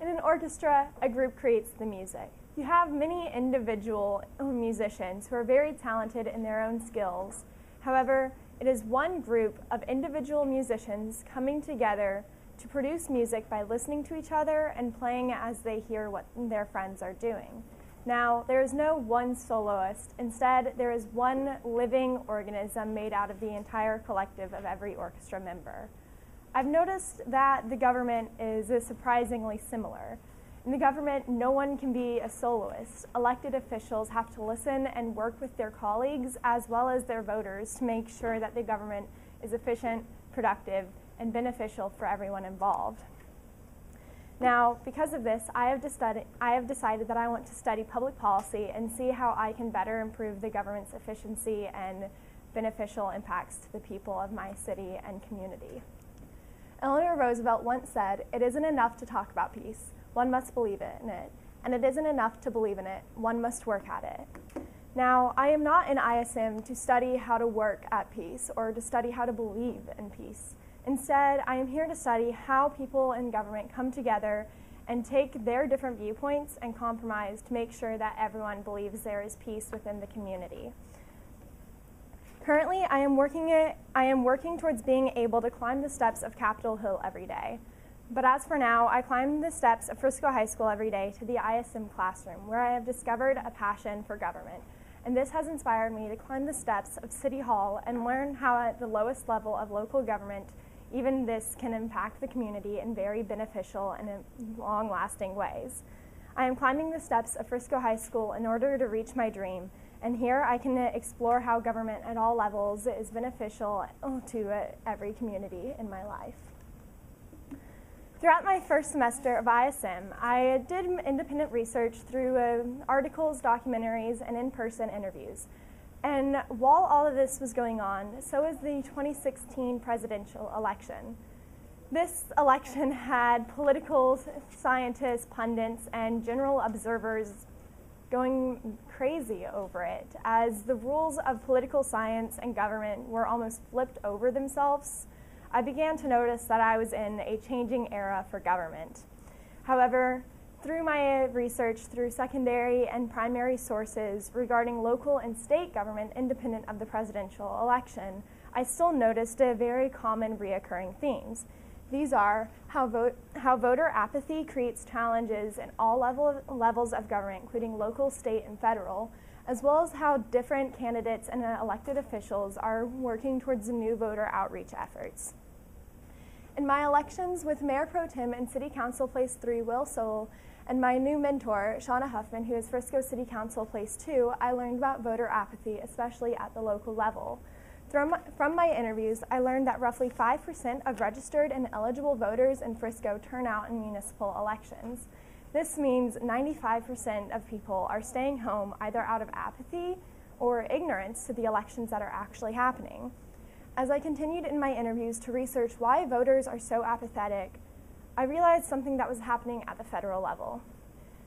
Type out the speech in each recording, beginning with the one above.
In an orchestra, a group creates the music. You have many individual musicians who are very talented in their own skills. However, it is one group of individual musicians coming together to produce music by listening to each other and playing as they hear what their friends are doing. Now, there is no one soloist. Instead, there is one living organism made out of the entire collective of every orchestra member. I've noticed that the government is surprisingly similar. In the government, no one can be a soloist. Elected officials have to listen and work with their colleagues as well as their voters to make sure that the government is efficient, productive, and beneficial for everyone involved. Now, because of this, I have decided that I want to study public policy and see how I can better improve the government's efficiency and beneficial impacts to the people of my city and community. Eleanor Roosevelt once said, "It isn't enough to talk about peace. One must believe in it. And it isn't enough to believe in it. One must work at it." Now, I am not in ISM to study how to work at peace or to study how to believe in peace. Instead, I am here to study how people in government come together and take their different viewpoints and compromise to make sure that everyone believes there is peace within the community. Currently, I am working towards being able to climb the steps of Capitol Hill every day. But as for now, I climb the steps of Frisco High School every day to the ISM classroom, where I have discovered a passion for government. And this has inspired me to climb the steps of City Hall and learn how at the lowest level of local government, even this can impact the community in very beneficial and long-lasting ways. I am climbing the steps of Frisco High School in order to reach my dream, and here I can explore how government at all levels is beneficial to every community in my life. Throughout my first semester of ISM, I did independent research through articles, documentaries, and in-person interviews. And while all of this was going on, so was the 2016 presidential election. This election had political scientists, pundits, and general observers going crazy over it, as the rules of political science and government were almost flipped over themselves. I began to notice that I was in a changing era for government. However, through my research through secondary and primary sources regarding local and state government independent of the presidential election, I still noticed very common reoccurring themes. These are how voter apathy creates challenges in all levels of government, including local, state, and federal, as well as how different candidates and elected officials are working towards the new voter outreach efforts. In my elections with Mayor Pro Tem and City Council Place 3, Will Sowell, and my new mentor, Shauna Huffman, who is Frisco City Council Place 2, I learned about voter apathy, especially at the local level. From my interviews, I learned that roughly 5% of registered and eligible voters in Frisco turn out in municipal elections. This means 95% of people are staying home either out of apathy or ignorance to the elections that are actually happening. As I continued in my interviews to research why voters are so apathetic, I realized something that was happening at the federal level.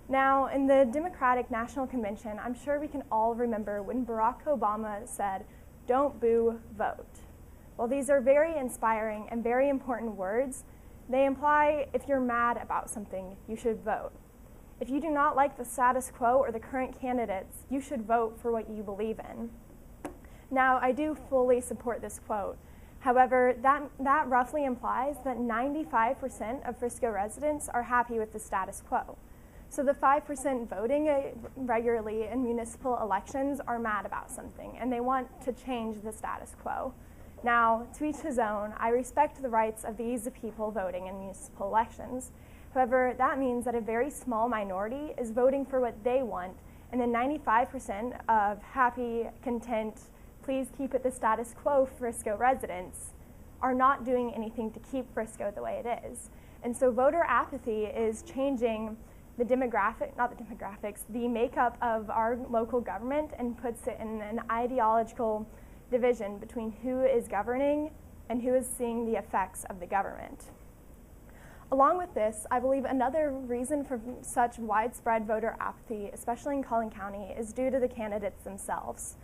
Now, in the Democratic National Convention, I'm sure we can all remember when Barack Obama said, "Don't boo, vote." While these are very inspiring and very important words, they imply if you're mad about something, you should vote. If you do not like the status quo or the current candidates, you should vote for what you believe in. Now, I do fully support this quote. However, that roughly implies that 95% of Frisco residents are happy with the status quo. So the 5% voting regularly in municipal elections are mad about something, and they want to change the status quo. Now, to each his own, I respect the rights of these people voting in municipal elections. However, that means that a very small minority is voting for what they want, and the 95% of happy, content, please keep it the status quo Frisco residents are not doing anything to keep Frisco the way it is. And so voter apathy is changing the the makeup of our local government and puts it in an ideological division between who is governing and who is seeing the effects of the government. Along with this, I believe another reason for such widespread voter apathy, especially in Collin County, is due to the candidates themselves.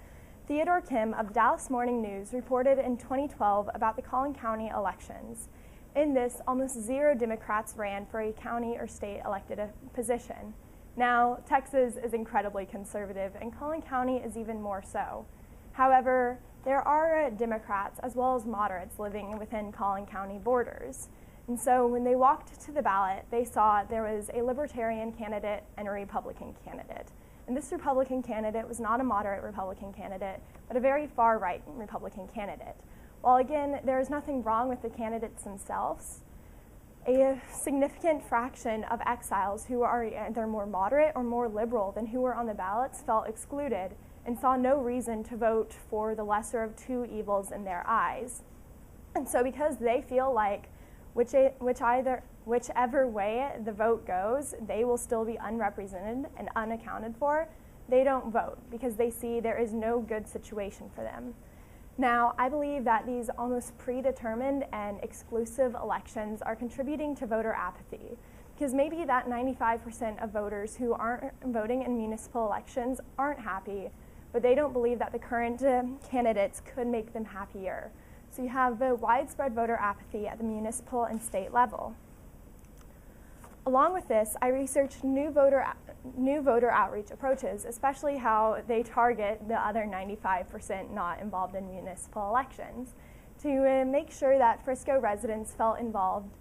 Theodore Kim of Dallas Morning News reported in 2012 about the Collin County elections. In this, almost 0 Democrats ran for a county or state elected position. Now, Texas is incredibly conservative, and Collin County is even more so. However, there are Democrats as well as moderates living within Collin County borders. And so when they walked to the ballot, they saw there was a Libertarian candidate and a Republican candidate. And this Republican candidate was not a moderate Republican candidate, but a very far-right Republican candidate. While again, there is nothing wrong with the candidates themselves, a significant fraction of exiles who are either more moderate or more liberal than who were on the ballots felt excluded and saw no reason to vote for the lesser of two evils in their eyes. And so because they feel like whichever way the vote goes, they will still be unrepresented and unaccounted for, they don't vote because they see there is no good situation for them. Now, I believe that these almost predetermined and exclusive elections are contributing to voter apathy, because maybe that 95% of voters who aren't voting in municipal elections aren't happy, but they don't believe that the current candidates could make them happier. So you have the widespread voter apathy at the municipal and state level. Along with this, I researched new voter outreach approaches, especially how they target the other 95% not involved in municipal elections. To make sure that Frisco residents felt involved,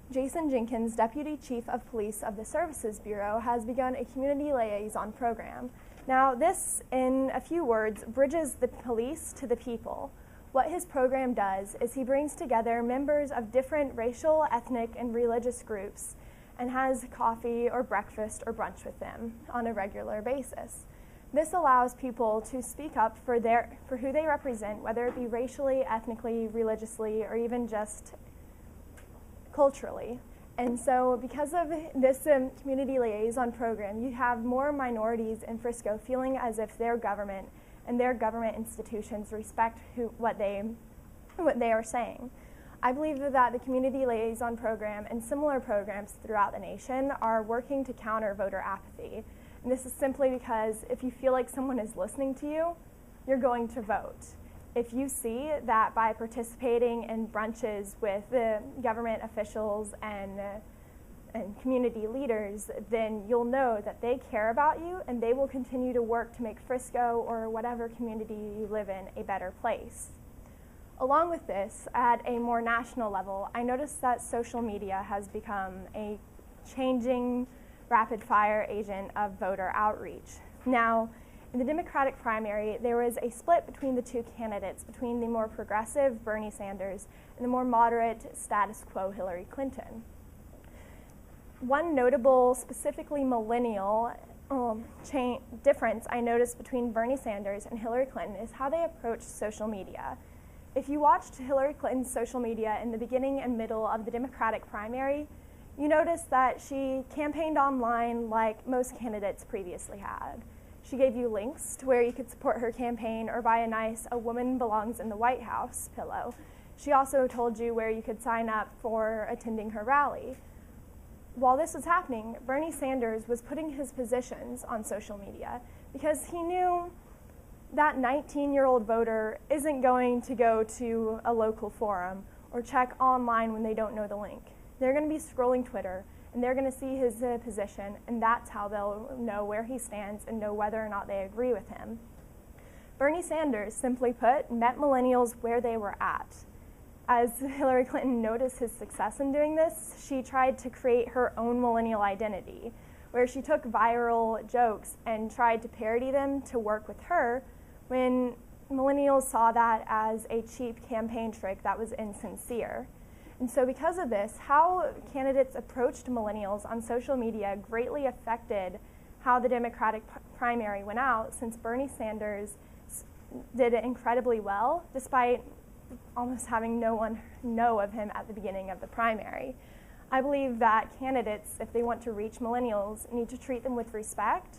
Jason Jenkins, Deputy Chief of Police of the Services Bureau, has begun a community liaison program. Now, this, in a few words, bridges the police to the people. What his program does is he brings together members of different racial, ethnic, and religious groups and has coffee or breakfast or brunch with them on a regular basis. This allows people to speak up for who they represent, whether it be racially, ethnically, religiously, or even just culturally. And so because of this community liaison program, you have more minorities in Frisco feeling as if their government and their government institutions respect what they are saying. I believe that the community liaison program and similar programs throughout the nation are working to counter voter apathy. And this is simply because if you feel like someone is listening to you, you're going to vote. If you see that by participating in brunches with the government officials and community leaders, then you'll know that they care about you and they will continue to work to make Frisco or whatever community you live in a better place. Along with this, at a more national level, I noticed that social media has become a changing rapid-fire agent of voter outreach. Now, in the Democratic primary, there was a split between the two candidates, between the more progressive Bernie Sanders and the more moderate status quo Hillary Clinton. One notable, specifically millennial difference I noticed between Bernie Sanders and Hillary Clinton is how they approach social media. If you watched Hillary Clinton's social media in the beginning and middle of the Democratic primary, you notice that she campaigned online like most candidates previously had. She gave you links to where you could support her campaign or buy a nice "A Woman Belongs in the White House" pillow. She also told you where you could sign up for attending her rally. While this was happening, Bernie Sanders was putting his positions on social media because he knew that 19-year-old voter isn't going to go to a local forum or check online when they don't know the link. They're going to be scrolling Twitter, and they're going to see his position, and that's how they'll know where he stands and know whether or not they agree with him. Bernie Sanders, simply put, met millennials where they were at. As Hillary Clinton noticed his success in doing this, she tried to create her own millennial identity, where she took viral jokes and tried to parody them to work with her, when millennials saw that as a cheap campaign trick that was insincere. And so because of this, how candidates approached millennials on social media greatly affected how the Democratic primary went out, since Bernie Sanders did it incredibly well, despite almost having no one know of him at the beginning of the primary. I believe that candidates, if they want to reach millennials, need to treat them with respect,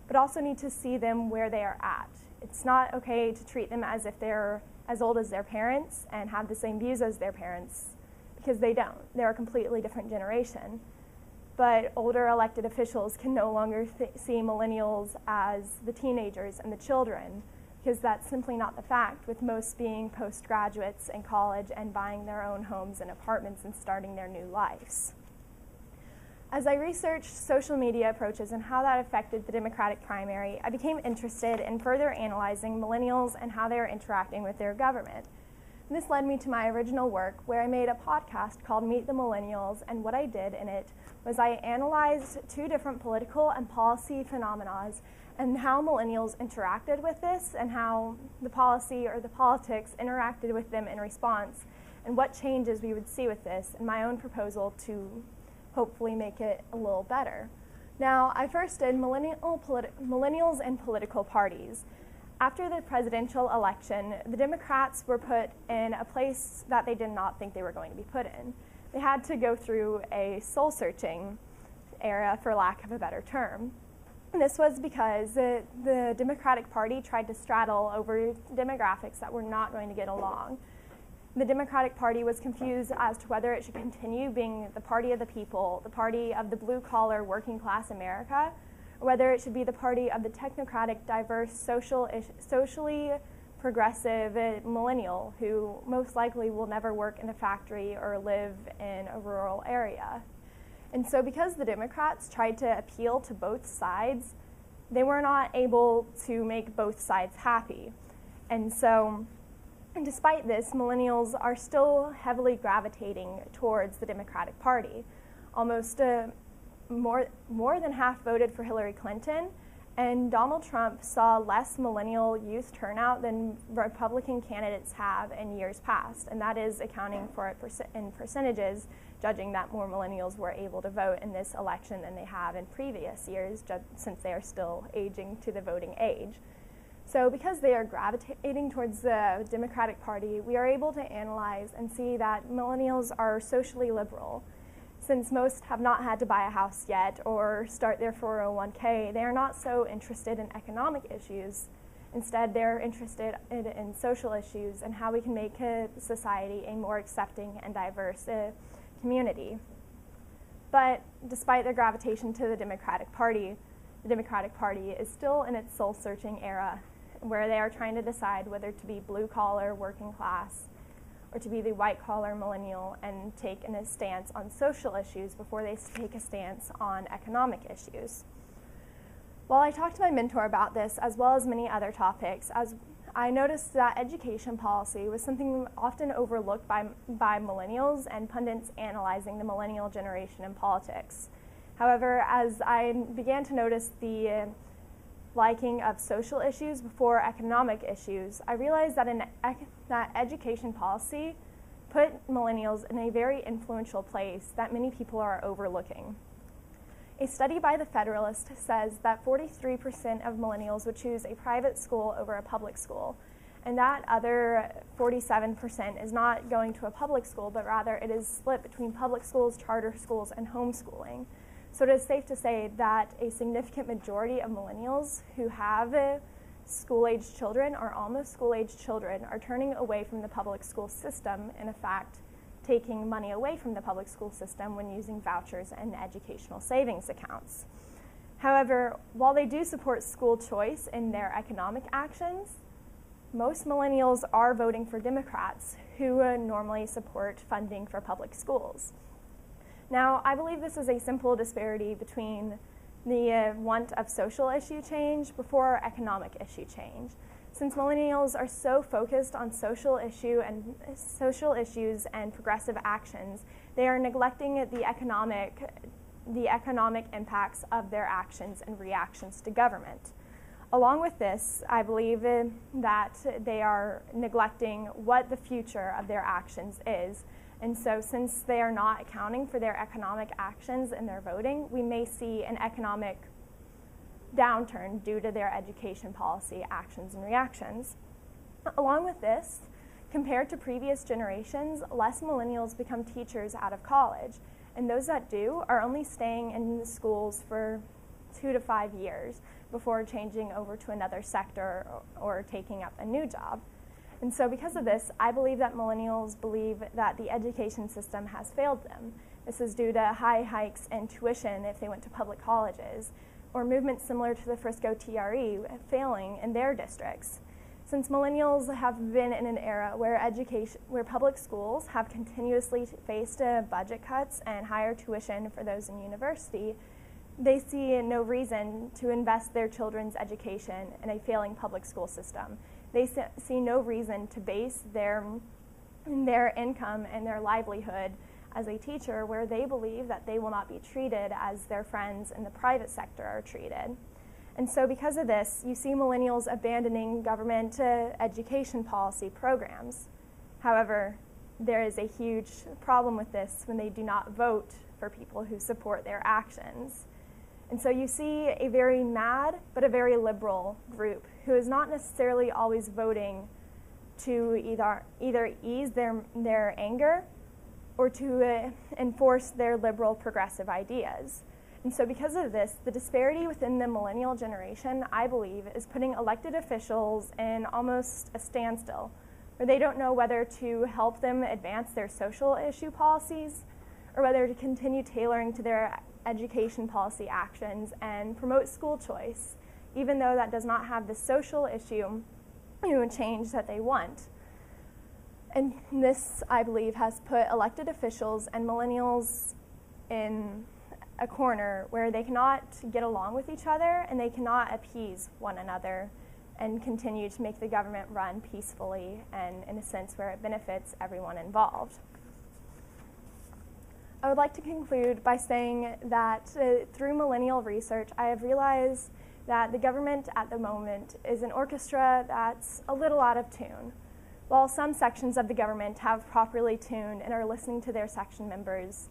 but also need to see them where they are at. It's not okay to treat them as if they're as old as their parents and have the same views as their parents, because they don't. They're a completely different generation. But older elected officials can no longer see millennials as the teenagers and the children, because that's simply not the fact, with most being postgraduates in college and buying their own homes and apartments and starting their new lives. As I researched social media approaches and how that affected the Democratic primary, I became interested in further analyzing millennials and how they are interacting with their government. This led me to my original work, where I made a podcast called Meet the Millennials, and what I did in it was I analyzed 2 different political and policy phenomena and how millennials interacted with this and how the policy or the politics interacted with them in response, and what changes we would see with this, and my own proposal to hopefully make it a little better. Now, I first did millennials and political parties. After the presidential election, the Democrats were put in a place that they did not think they were going to be put in. They had to go through a soul-searching era, for lack of a better term. And this was because the Democratic Party tried to straddle over demographics that were not going to get along. The Democratic Party was confused as to whether it should continue being the party of the people, the party of the blue-collar, working-class America, or whether it should be the party of the technocratic, diverse, socially progressive millennial who most likely will never work in a factory or live in a rural area. And so because the Democrats tried to appeal to both sides, they were not able to make both sides happy. And so, despite this, millennials are still heavily gravitating towards the Democratic Party. Almost more than half voted for Hillary Clinton, and Donald Trump saw less millennial youth turnout than Republican candidates have in years past, and that is accounting for it in percentages, judging that more millennials were able to vote in this election than they have in previous years, since they are still aging to the voting age. So because they are gravitating towards the Democratic Party, we are able to analyze and see that millennials are socially liberal. Since most have not had to buy a house yet or start their 401k, they are not so interested in economic issues. Instead, they're interested in social issues and how we can make society a more accepting and diverse community. But despite their gravitation to the Democratic Party is still in its soul-searching era, where they are trying to decide whether to be blue-collar, working class, or to be the white-collar millennial and take a stance on social issues before they take a stance on economic issues. While I talked to my mentor about this, as well as many other topics, I noticed that education policy was something often overlooked by millennials and pundits analyzing the millennial generation in politics. However, as I began to notice the liking of social issues before economic issues, I realized that education policy put millennials in a very influential place that many people are overlooking. A study by the Federalist says that 43% of millennials would choose a private school over a public school, and that other 47% is not going to a public school, but rather it is split between public schools, charter schools, and homeschooling. So it is safe to say that a significant majority of millennials who have school-aged children or almost school-aged children are turning away from the public school system, and in fact, taking money away from the public school system when using vouchers and educational savings accounts. However, while they do support school choice in their economic actions, most millennials are voting for Democrats who normally support funding for public schools. Now, I believe this is a simple disparity between the want of social issue change before economic issue change. Since millennials are so focused on social issues and progressive actions, they are neglecting the economic impacts of their actions and reactions to government. Along with this, I believe that they are neglecting what the future of their actions is. And so since they are not accounting for their economic actions in their voting, we may see an economic downturn due to their education policy actions and reactions. Along with this, compared to previous generations, less millennials become teachers out of college, and those that do are only staying in the schools for 2 to 5 years before changing over to another sector or taking up a new job. And so because of this, I believe that millennials believe that the education system has failed them. This is due to high hikes in tuition if they went to public colleges, or movements similar to the Frisco TRE failing in their districts. since millennials have been in an era where public schools have continuously faced budget cuts and higher tuition for those in university, they see no reason to invest their children's education in a failing public school system. They see no reason to base their income and their livelihood as a teacher where they believe that they will not be treated as their friends in the private sector are treated. And so because of this, you see millennials abandoning government education policy programs. However, there is a huge problem with this when they do not vote for people who support their actions. And so you see a very mad but a very liberal group who is not necessarily always voting to either ease their anger or to enforce their liberal progressive ideas. And so because of this, the disparity within the millennial generation, I believe, is putting elected officials in almost a standstill, where they don't know whether to help them advance their social issue policies or whether to continue tailoring to their education policy actions and promote school choice, even though that does not have the social issue change that they want. And this, I believe, has put elected officials and millennials in a corner where they cannot get along with each other and they cannot appease one another and continue to make the government run peacefully and in a sense where it benefits everyone involved. I would like to conclude by saying that through millennial research, I have realized that the government at the moment is an orchestra that's a little out of tune. While some sections of the government have properly tuned and are listening to their section members,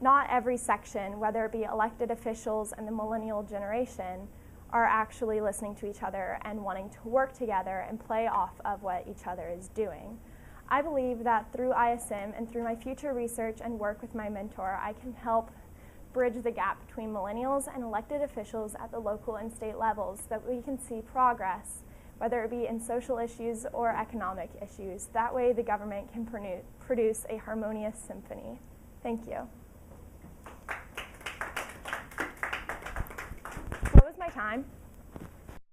not every section, whether it be elected officials and the millennial generation, are actually listening to each other and wanting to work together and play off of what each other is doing. I believe that through ISM and through my future research and work with my mentor, I can help bridge the gap between millennials and elected officials at the local and state levels so that we can see progress, whether it be in social issues or economic issues. That way the government can produce a harmonious symphony. Thank you.